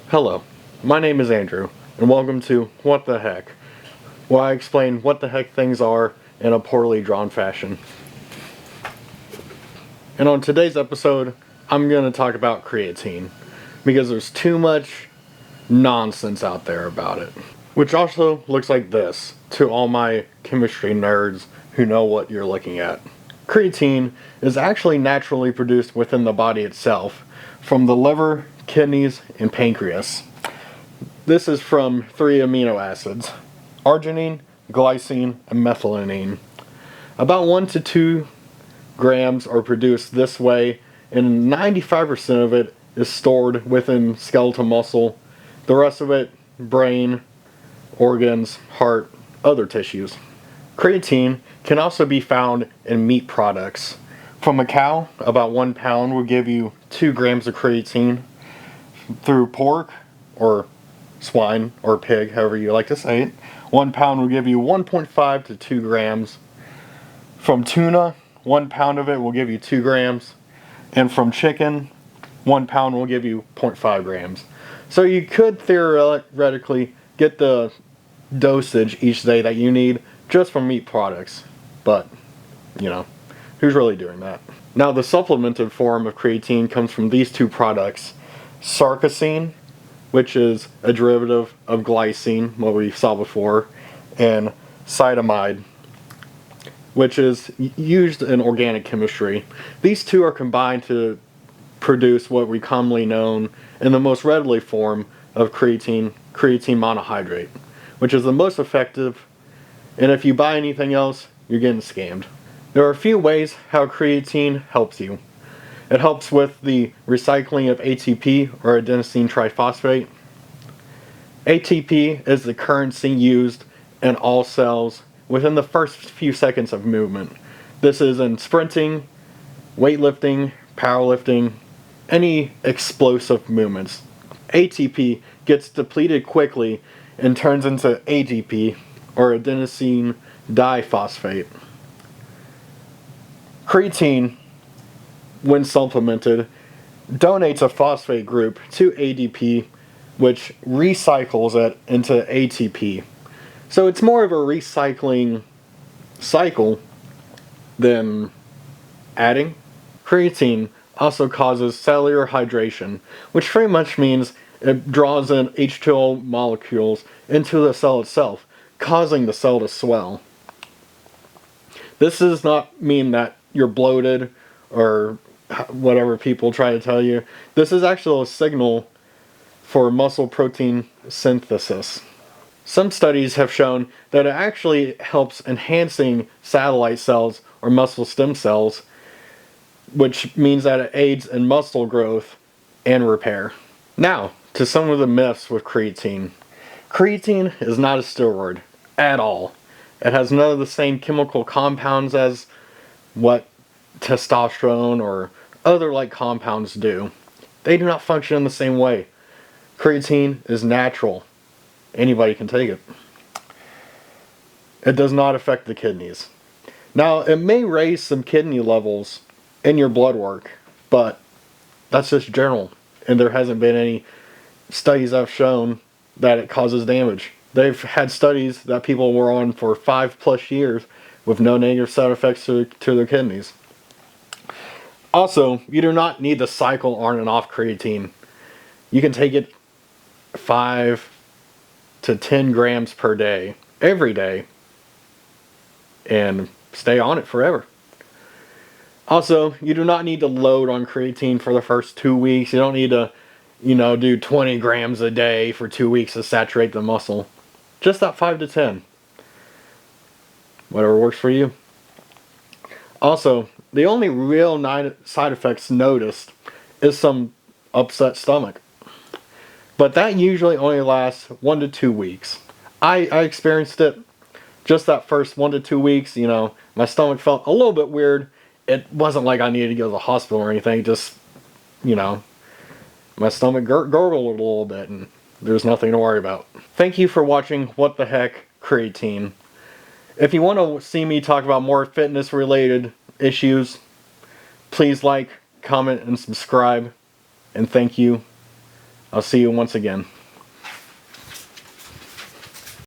Hello, my name is Andrew, and welcome to What the Heck, where I explain what the heck things are in a poorly drawn fashion. And on today's episode, I'm going to talk about creatine, because there's too much nonsense out there about it. Which also looks like this, to all my chemistry nerds who know what you're looking at. Creatine is actually naturally produced within the body itself, from the liver, kidneys, and pancreas. This is from 3 amino acids: arginine, glycine, and methionine. About 1 to 2 grams are produced this way, and 95% of it is stored within skeletal muscle. The rest of it, brain, organs, heart, other tissues. Creatine can also be found in meat products. From a cow, about 1 pound will give you 2 grams of creatine. Through pork, or swine, or pig, however you like to say it, 1 pound will give you 1.5 to 2 grams. From tuna, 1 pound of it will give you 2 grams. And from chicken, 1 pound will give you 0.5 grams. So you could theoretically get the dosage each day that you need just from meat products. But, who's really doing that? Now, the supplemented form of creatine comes from these 2 products: sarcosine, which is a derivative of glycine, what we saw before, and cytamide, which is used in organic chemistry. These 2 are combined to produce what we commonly know in the most readily form of creatine monohydrate, which is the most effective, and if you buy anything else, you're getting scammed. There are a few ways how creatine helps you. It helps with the recycling of ATP, or adenosine triphosphate. ATP is the currency used in all cells within the first few seconds of movement. This is in sprinting, weightlifting, powerlifting, any explosive movements. ATP gets depleted quickly and turns into ADP, or adenosine diphosphate. Creatine, when supplemented, donates a phosphate group to ADP, which recycles it into ATP. So it's more of a recycling cycle than adding. Creatine also causes cellular hydration, which pretty much means it draws in H2O molecules into the cell itself, causing the cell to swell. This does not mean that you're bloated or whatever people try to tell you. This is actually a signal for muscle protein synthesis. Some studies have shown that it actually helps enhancing satellite cells or muscle stem cells, which means that it aids in muscle growth and repair. Now, to some of the myths with creatine. Creatine is not a steroid at all. It has none of the same chemical compounds as what testosterone or other like compounds do. They do not function in the same way. Creatine is natural. Anybody can take it. It does not affect the kidneys. Now, it may raise some kidney levels in your blood work, but that's just general, and there hasn't been any studies that have shown that it causes damage. They've had studies that people were on for 5+ years with no negative side effects to their kidneys. Also, you do not need to cycle on and off creatine. You can take it 5 to 10 grams per day, every day, and stay on it forever. Also, you do not need to load on creatine for the first 2 weeks. You don't need to, do 20 grams a day for 2 weeks to saturate the muscle. Just that 5 to 10. Whatever works for you. Also, the only real side effects noticed is some upset stomach. But that usually only lasts 1 to 2 weeks. I experienced it just that first 1 to 2 weeks. My stomach felt a little bit weird. It wasn't like I needed to go to the hospital or anything. Just, my stomach gurgled a little bit, and there's nothing to worry about. Thank you for watching What the Heck Creatine. If you want to see me talk about more fitness related issues, please like, comment, and subscribe. And thank you. I'll see you once again.